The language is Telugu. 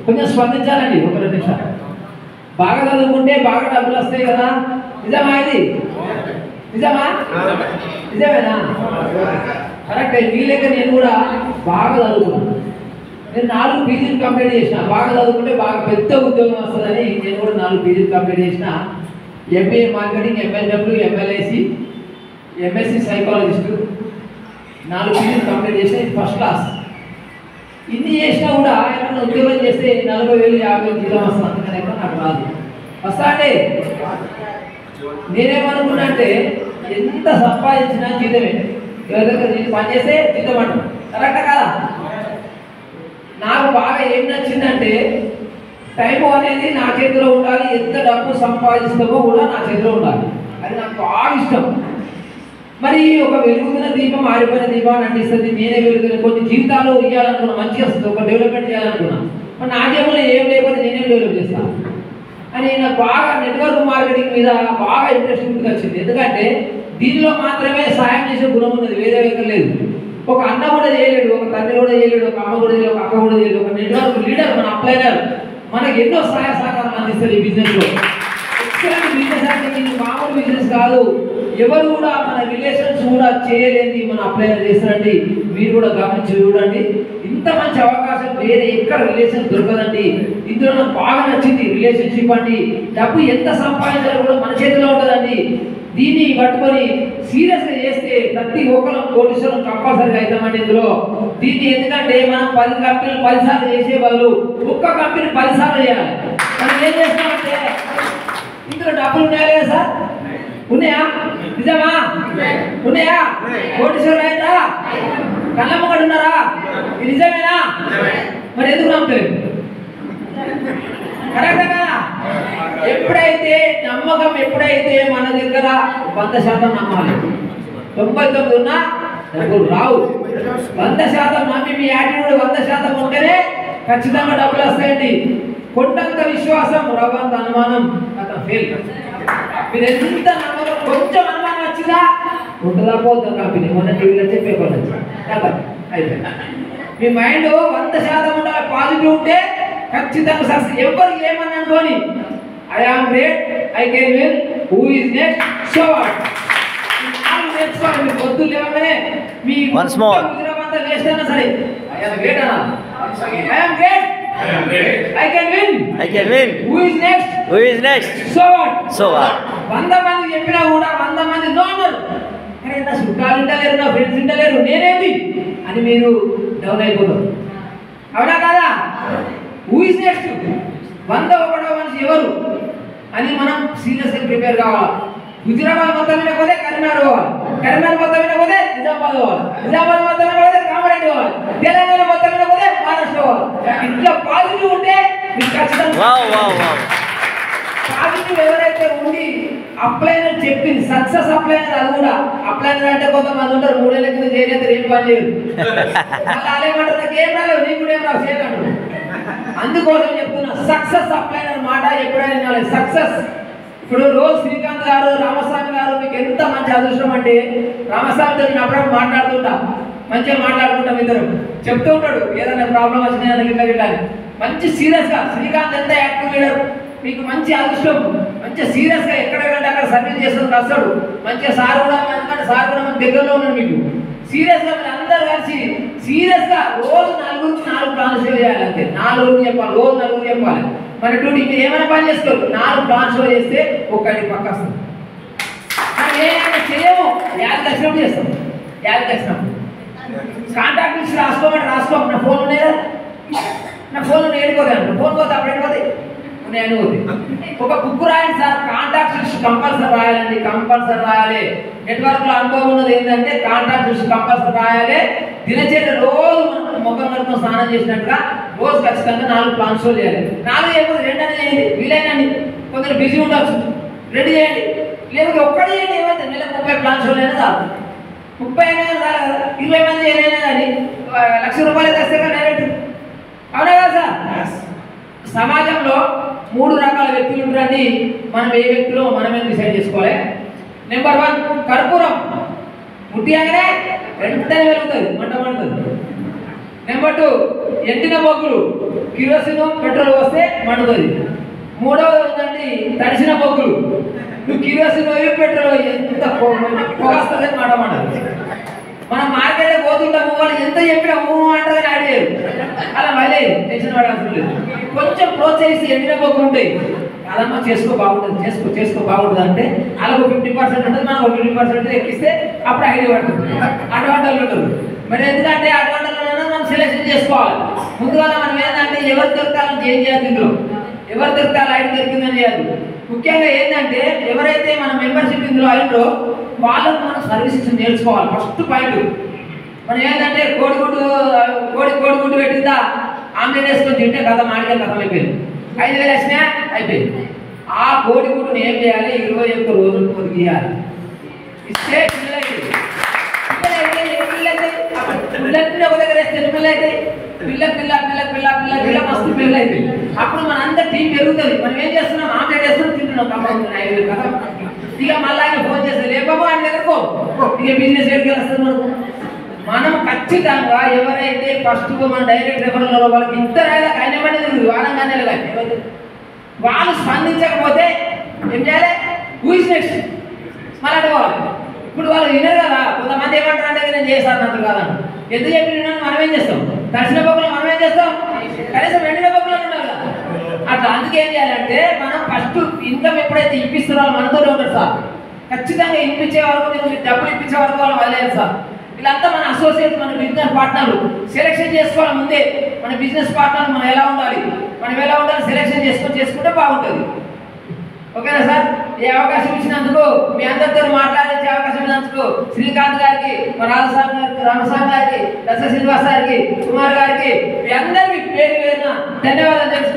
కొంచెం స్పందించాలండి. ఒక 2 నిమిషాలు. బాగా చదువుకుంటే బాగా డబ్బులు వస్తాయి కదా, నిజమా ఇది? నిజమా? నిజమేనా? కరెక్ట్. మీ లెక్క నేను కూడా బాగా చదువుకున్నాను. నేను 4 పీజీలు కంప్లీట్ చేసిన. బాగా చదువుకుంటే బాగా పెద్ద ఉద్యోగం వస్తుందని నేను కూడా 4 పీజీలు కంప్లీట్ చేసిన. MBA marketing, MLW, MLAC, MSc psychologist 4 పీజీలు కంప్లీట్ చేసిన. ఇది ఫస్ట్ క్లాస్. ఇన్ని చేసినా కూడా ఏమన్నా ఉద్యోగం చేస్తే 40,000, 50,000 జీతం వస్తుంది. అందుకని ఎక్కడ నాకు రాదు. వస్తా అండి. నేనేమనుకున్నా అంటే ఎంత సంపాదించినా జీతమే. ఎవరి దగ్గర పని చేస్తే జీతం అంటారు. కరెక్టా కదా? నాకు బాగా ఏం నచ్చిందంటే టైం అనేది నా చేతిలో ఉండాలి. ఎంత డబ్బు సంపాదిస్తామో కూడా నా చేతిలో ఉండాలి. అది నాకు బాగా ఇష్టం. మరి ఒక వెలుగుతున్న దీపం ఆరిపోయిన దీపాన్ని అంటిస్తుంది. నేనే వెలుగుతున్న కొన్ని జీవితాలు ఇవ్వాలనుకున్నా, మంచిగా వస్తుంది, ఒక డెవలప్మెంట్ చేయాలనుకున్నా. మరి నా జేబులో ఏం లేకపోతే నేనేం డెవలప్ చేస్తాను అని నాకు బాగా నెట్వర్క్ మార్కెటింగ్ మీద బాగా ఇంట్రెస్ట్ వచ్చింది. ఎందుకంటే దీనిలో మాత్రమే సాయం చేసే గుణం ఉన్నది, వేరే దగ్గర లేదు. ఒక అన్న కూడా చేయలేడు, ఒక తండ్రి కూడా చేయలేడు, ఒక అమ్మ కూడా చేయలేడు, ఒక అక్క కూడా చేయలేడు. ఒక నెట్వర్క్ లీడర్ మన అప్లైనర్ మనకు ఎన్నో సహాయ సహకారం అందిస్తారు ఈ బిజినెస్లో. ఎక్సలెంట్ బిజినెస్ అంటే ఇది మామూలు బిజినెస్ కాదు. ఎవరు కూడా మన రిలేషన్స్ కూడా చేయలేని మన అప్లైనర్ చేస్తారండి. మీరు కూడా గమనించి చూడండి. ఇంత మంచి అవకాశం వేరే ఎక్కడ రిలేషన్ దొరకదండి. ఇందులో నాకు బాగా నచ్చింది రిలేషన్షిప్ అండి. డబ్బు ఎంత సంపాదించాలో కూడా మన చేతిలో ఉంటుందండి. దీన్ని పట్టుకొని సీరియస్గా చేస్తే ప్రతి ఒక్కరు కోటీశ్వరం కంపల్సరీగా అవుతామండి ఇందులో. దీన్ని ఎందుకంటే మనం 10 కంపెనీలు 10 సార్లు చేసే బదులు ఒక్క కంపెనీ 10 సార్లు చేయాలి. మనం ఏం చేస్తామంటే ఇందులో డబ్బులు ఉన్నాయా లేదా సార్? ఉన్నాయా? నిజమా? ఉన్నాయా? కోటీశ్వరం అయిందా? కళ్ళమ్మగడు ఉన్నారా? ఇది నిజమేనా? మరి ఎందుకు నమ్మలేదు? కరెక్ట్ కదా? ఎప్పుడైతే నమ్మకం ఎప్పుడైతే మన దగ్గర 100% నమ్మాలి. 99 ఉన్నా డబ్బులు రావు. 100% నమ్మి మీ యాటిట్యూడ్ 100% ఉంటేనే ఖచ్చితంగా డబ్బులు వస్తాయండి. కొండంత విశ్వాసం, రవంత అనుమానం అతను ఫెయిల్. మీరు ఎంత నమ్మకం, కొంచెం అనుమానం వచ్చిందా ఉంటుందా పోతుందా కంపెనీ. మొన్న టీవీలో వచ్చి పేపర్లు వచ్చాయి కాబట్టి అయిపోయింది. మీ మైండ్ 100% ఉండాలి. పాజిటివ్ ఉంటే ఖచ్చితంగా సక్సెస్. ఎవరికి ఏమని అనుకోని I am great, I can win, who is next, so what. నేర్చుకోవాలి. మీరు పొద్దు లేవగానే మీ హుజరాబాద్ వేస్ట్ అయినా సరే ఐ ఆమ్ గ్రేట్ అన్నా. I am great, I can win. Who is next? So what? 100 మంది చెప్పినా కూడా 100 మంది నో అన్నారు. అరే నా చుట్టాలు ఉండలేరు, నా ఫ్రెండ్స్ ఉండలేరు, నేనేంటి అని మీరు డౌన్ అయిపోతారు. అవునా కదా? Who is next? 101వ మనిషి ఎవరు అని మనం సీరియస్గా ప్రిపేర్ కావాలి. హుజరాబాద్ మొత్తం మీద పోతే కరీంనగర్ పోవాలి, కరీంనగర్ మొత్తం మీద పోతే నిజామాబాద్ పోవాలి, నిజామాబాద్ మొత్తం మీద పోతే కామారెడ్డి పోవాలి, తెలంగాణ మొత్తం మీద పోతే మహారాష్ట్ర పోవాలి. ఇట్లా పాజిటివ్ ఉంటే మీకు ఖచ్చితంగా పాజిటివ్ ఎవరైతే ఉండి అప్లైనర్ చెప్పింది సక్సెస్ అప్లైనర్. అది కూడా అప్లైనర్ అంటే కొంతమంది ఉంటారు 3 ఏళ్ళ కింద చేరేంత ఏం పని చేయరు. వాళ్ళు ఏమంటారు, నాకు ఏం రాలేదు, నీకు కూడా ఏం రావు చేయగలరు. అందుకోసం చెప్తున్నా సక్సెస్ అప్లైనర్ మాట ఎప్పుడైనా వినాలి. సక్సెస్ ఇప్పుడు రోజు శ్రీకాంత్ గారు, రామస్వామి గారు మీకు ఎంత మంచి అదృష్టం అంటే రామస్వామితో నేను అప్పుడప్పుడు మాట్లాడుతుంటా, మంచిగా మాట్లాడుకుంటాం. ఇద్దరు చెప్తూ ఉంటాడు ఏదైనా ప్రాబ్లం వచ్చినా గిట్లా గిట్లా మంచి సీరియస్గా. శ్రీకాంత్ ఎంత యాక్టివ్ లీడర్, మీకు మంచి అదృష్టం. మంచిగా సీరియస్గా ఎక్కడెక్కడంటే అక్కడ సర్వీస్ చేస్తుంది వస్తాడు. మంచిగా సార్ కూడా ఎందుకంటే సార్ కూడా మన దగ్గరలో ఉన్నాడు. మీకు సీరియస్గా మీరు అందరూ కలిసి సీరియస్గా రోజు 4 ప్లాన్స్ చేయాలి. అంతే 4 చెప్పాలి, రోజు 4 చెప్పాలి. మన డ్యూటీ మీరు ఏమైనా పని చేసుకోరు. 4 ప్లాన్స్ చేస్తే ఒక్కటి పక్క వస్తుంది. ఏమైనా చేయము, 50 లక్షలు చేస్తాం. 50 లక్షలు కాంటాక్ట్ లిస్ట్ రాసుకోమంటే రాసుకో. నా ఫోన్ ఉన్నాయా? నా ఫోన్ ఏడిపోతాను. ఫోన్ పోతే అప్పుడు ఏడిపోతాయి నేను ఒక బుక్ రాయండి సార్. కాంటాక్ట్ లిస్ట్ కంపల్సరీ రాయాలండి, కంపల్సరీ రాయాలి. నెట్వర్క్లో అనుభవం ఉన్నది ఏంటంటే కాంటాక్ట్ లిస్ట్ కంపల్సరీ రాయాలి. దినచర్య రోజు మొక్కలు కడుపుతో స్నానం చేసినట్టుగా రోజు ఖచ్చితంగా 4 ప్లాన్స్ చేయాలి. 4 చేయకపోతే 2 అని చేయండి, వీలైనండి. కొందరు బిజీ ఉండొచ్చు, 2 చేయండి, లేకపోతే ఒక్కటి చేయండి. ఏమైతే నెలకు 30 ప్లాన్స్ అయినా చాలు. 30 అయినా చాలు, 20 మంది ఏదైనా కానీ ₹1,00,000 తెస్తే డైరెక్ట్. అవునా కదా సార్? సమాజంలో 3 రకాల వ్యక్తులు ఉంటారండి. మనం ఏ వ్యక్తులు మనమే డిసైడ్ చేసుకోవాలి. నెంబర్ 1 కర్పూరం. ముట్టిగానే వెంటనే వెలుగుతుంది, మంట మండుతుంది. నెంబర్ 2 ఎండిన బొగ్గులు కిరోసిన్ పెట్రోల్ వస్తే మండుతుంది. మూడవది ఉందండి తడిసిన బొగ్గులు. నువ్వు కిరోసిన్ పెట్రోల్ ఎంత పొగస్తుంది మాట మనం మార్కెట్లో పోతుంటాము, వాళ్ళు ఎంత చెప్పినా అంటారని అడిగారు. అలా మళ్ళీ టెన్షన్ పడాల్సిన లేదు. కొంచెం ప్రోత్సహిస్తే ఎండిన బొగ్గులు ఉంటాయి, అదమ్మా చేసుకో బాగుంటుంది, చేసుకో బాగుంటుంది అంటే అలాగ 50% ఉంటుంది, మనం 50% ఎక్కిస్తే అప్పుడు ఐడియా పడుతుంది. అటువంటి వాళ్ళు ఉంటారు. మరి ఎందుకంటే అటువంటి వాళ్ళైనా మనం సెలెక్షన్ చేసుకోవాలి. ముందుగా మనం ఏంటంటే ఎవరు దొరుకుతారని ఏం చేయాలి, ఇందులో ఎవరు దొరుకుతారు ఐడి దొరికిందని చేయాలి. ముఖ్యంగా ఏంటంటే ఎవరైతే మన మెంబర్షిప్ ఇందులో అయినో వాళ్ళకు మనం సర్వీసెస్ నేర్చుకోవాలి. ఫస్ట్ పాయింట్ మనం ఏంటంటే కోడిగుడ్డు పెట్టిందా ఆమ్లెట్ వేసుకొని తింటే కథ మాడిగా కథం అయిపోయింది. 5,000 వచ్చినా అయిపోయింది. ఆ కోడిగుడ్డుని ఏం చేయాలి, 21 రోజులు పొదిగియాలి. ఇస్తే పిల్లలైతే ఒక దగ్గర వేస్తే పిల్లలు అయితే పిల్ల మస్తు పిల్లలు అయితే అప్పుడు మన అంతా టీం పెరుగుతుంది. మనం ఏం చేస్తున్నాం, ఆమ్లెట్ వేస్తున్నాం, తింటున్నాం. కదా ఇక మళ్ళీ ఫోన్ చేస్తే లేకపోతే ఆయన దగ్గరకో ఇక బిజినెస్ ఎక్కడికి వస్తుంది. మనం ఖచ్చితంగా ఎవరైతే ఫస్ట్ మన డైరెక్ట్ రెఫరల్ వాళ్ళకి ఇద్దరు కైనమని వారంగానే వాళ్ళు స్పందించకపోతే ఏం చేయాలి, హూఇస్ నెక్స్ట్ మళ్ళీ అడగాలి. ఇప్పుడు వాళ్ళు వినరు కదా, కొంతమంది ఏమంటారు అంటే నేను చేశాను అంటారు కాదండి. ఎందుకు చెప్పి మనం ఏం చేస్తాం, దర్శన బొక్కలు మనం ఏం చేస్తాం, కనీసం ఎండిన బొక్కలు ఉండాలి కదా. అట్లా అందుకే ఏం చేయాలంటే మనం ఫస్ట్ ఇన్కమ్ ఎప్పుడైతే ఇప్పిస్తున్నారో మనతోనే ఉంటారు సార్. ఖచ్చితంగా ఇప్పించే వరకు నేను డబ్బులు ఇప్పించే వరకు వాళ్ళు వదిలేదు సార్. వీళ్ళంతా మన అసోసియేట్, మన బిజినెస్ పార్ట్నర్లు సెలెక్షన్ చేసుకోవాలి. ముందే మన బిజినెస్ పార్ట్నర్ మనం ఎలా ఉండాలి సెలెక్షన్ చేసుకుంటే బాగుంటుంది. ఓకేనా సార్? ఈ అవకాశం ఇచ్చినందుకు, మీ అందరితో మాట్లాడించే అవకాశం ఇచ్చినందుకు శ్రీకాంత్ గారికి, రామస్వామి గారికి, దశ శ్రీనివాస్ గారికి, కుమార్ గారికి, మీ అందరికీ పేరు పేరున ధన్యవాదాలు.